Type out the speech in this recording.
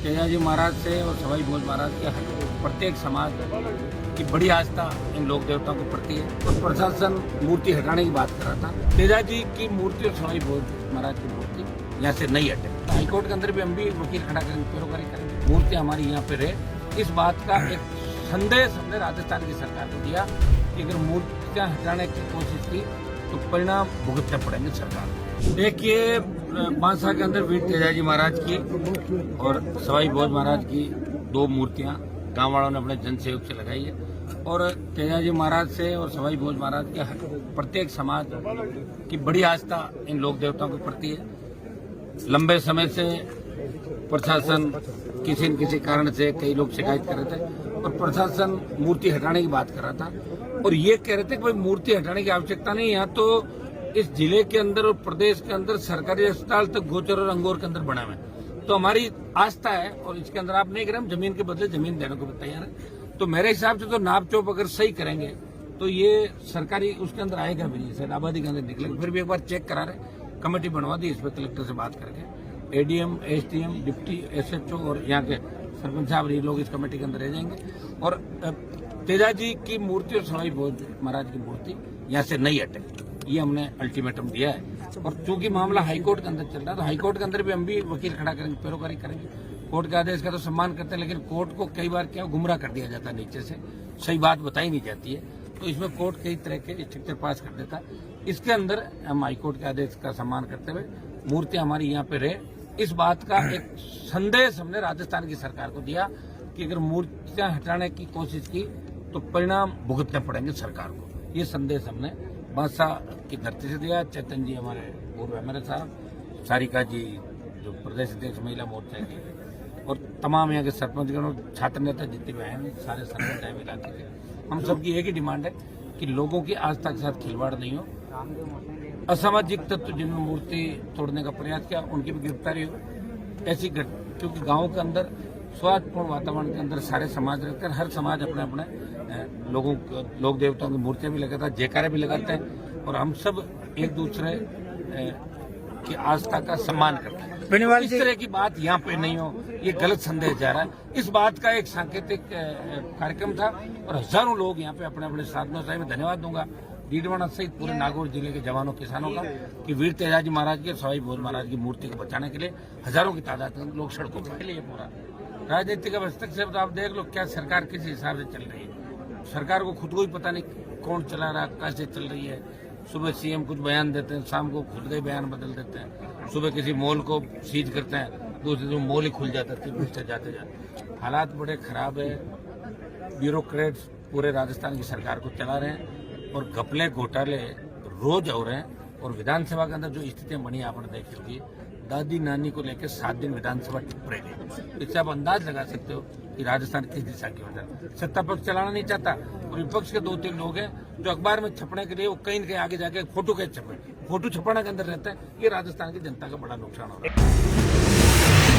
तेजाजी महाराज से और सवाई भोज महाराज के प्रत्येक समाज की बड़ी आस्था इन लोक देवताओं के प्रति है। और प्रशासन मूर्ति हटाने की बात कर रहा था। तेजाजी की मूर्ति और सवाई भोज महाराज की मूर्ति यहाँ से नहीं हटे। हाईकोर्ट के अंदर भी हम भी वकील खड़ा करेंगे, पैरोकारी करेंगे, मूर्ति हमारी यहाँ पे रहे। इस बात का एक संदेश हमने राजस्थान की सरकार को दिया कि अगर मूर्तियाँ हटाने की कोशिश की तो परिणाम भुगतने पड़ेंगे सरकार को। देखिए, बांसा के अंदर वीर तेजाजी महाराज की और सवाई भोज महाराज की दो मूर्तियां गांव वालों ने अपने जन सहयोग से लगाई है। और तेजाजी महाराज से और सवाई भोज महाराज के प्रत्येक समाज की बड़ी आस्था इन लोक देवताओं के प्रति है। लंबे समय से प्रशासन किसी न किसी कारण से कई लोग शिकायत कर रहे थे और प्रशासन मूर्ति हटाने की बात कर रहा था और ये कह रहे थे कि भाई मूर्ति हटाने की आवश्यकता नहीं, यहाँ तो इस जिले के अंदर और प्रदेश के अंदर सरकारी अस्पताल तक गोचर और अंगोर के अंदर बना हुआ है। तो हमारी आस्था है और इसके अंदर आप नहीं करें, जमीन के बदले जमीन देने को भी तैयार है। तो मेरे हिसाब से तो नाप चौप अगर सही करेंगे तो ये सरकारी उसके अंदर आएगा भी नहीं, शायद आबादी के अंदर निकलेगा। फिर भी एक बार चेक करा रहे, कमेटी बनवा दी, इस पर कलेक्टर से बात करके एडीएम, एसडीएम, डिप्टी एसएचओ और यहाँ के सरपंच साहब ये लोग इस कमेटी के अंदर रह जाएंगे। और तेजाजी की मूर्ति और सवाई भोज महाराज की मूर्ति यहाँ से नहीं हटे, ये हमने अल्टीमेटम दिया है। और चूंकि मामला हाईकोर्ट के अंदर चल रहा है तो हाईकोर्ट के अंदर भी हम भी वकील खड़ा करेंगे, पैरोकारी करेंगे। कोर्ट के आदेश का तो सम्मान करते हैं, लेकिन कोर्ट को कई बार क्या गुमराह कर दिया जाता है, नीचे से सही बात बताई नहीं जाती है। तो इसमें कोर्ट कई तरह के स्ट्रक्चर पास कर देता है। इसके अंदर हम हाईकोर्ट के आदेश का सम्मान करते हुए मूर्ति हमारी यहाँ पे रहे, इस बात का एक संदेश हमने राजस्थान की सरकार को दिया कि अगर मूर्तियां हटाने की कोशिश की तो परिणाम भुगतने पड़ेंगे सरकार को। ये संदेश हमने बांसा की धरती से दिया। चेतन जी हमारे पूर्व एमएलए साहब, सारिका जी जो प्रदेश अध्यक्ष महिला मोर्चा की, और तमाम यहाँ के सरपंचगण और छात्र नेता जितने भी हैं, सारे सरपंच हैं इलाके के, हम सबकी एक ही डिमांड है कि लोगों की आस्था के साथ खिलवाड़ नहीं हो। असामाजिक तत्व जिन्होंने मूर्ति तोड़ने का प्रयास किया उनकी भी गिरफ्तारी हो। ऐसी क्योंकि गाँव के अंदर स्वास्थ्यपूर्ण वातावरण के अंदर सारे समाज रहते हैं, हर समाज अपने अपने लोक देवताओं की मूर्तियां भी लगाता है, जयकारे भी लगाते हैं और हम सब एक दूसरे की आस्था का सम्मान करते हैं। इस तरह की बात यहाँ पे नहीं हो, ये गलत संदेश जा रहा है। इस बात का एक सांकेतिक कार्यक्रम था और हजारों लोग यहाँ पे अपने अपने साधनों से, मैं धन्यवाद दूंगा डीडवाना सहित पूरे नागौर जिले के जवानों किसानों का कि वीर तेजाजी महाराज के, सवाई भोज महाराज की मूर्ति को बचाने के लिए हजारों की तादाद में लोग सड़कों पर। ये पूरा राजनीतिक हस्तक्षेप तो आप देख लो, क्या सरकार किस हिसाब से चल रही है। सरकार को खुद को ही पता नहीं कौन चला रहा, कैसे चल रही है। सुबह सीएम कुछ बयान देते हैं, शाम को खुद का ही बयान बदल देते हैं। सुबह किसी मॉल को सीज करते हैं, दूसरे दिन मॉल ही खुल जाता है जाते जाते। हालात बड़े खराब है। ब्यूरोक्रेट्स पूरे राजस्थान की सरकार को चला रहे हैं और घपले घोटाले रोज हो रहे हैं। और विधानसभा के अंदर जो स्थितियां बनी आपने देखी होगी, दादी नानी को लेकर 7 दिन विधानसभा टिप रही। इससे आप अंदाज लगा सकते हो कि राजस्थान किस दिशा की वजह। सत्ता पक्ष चलाना नहीं चाहता और विपक्ष के 2-3 लोग हैं जो अखबार में छपने के लिए वो कहीं न कहीं आगे जाके फोटो के छपे, फोटो छपाने के अंदर रहता है। ये राजस्थान की जनता का बड़ा नुकसान हो रहा है।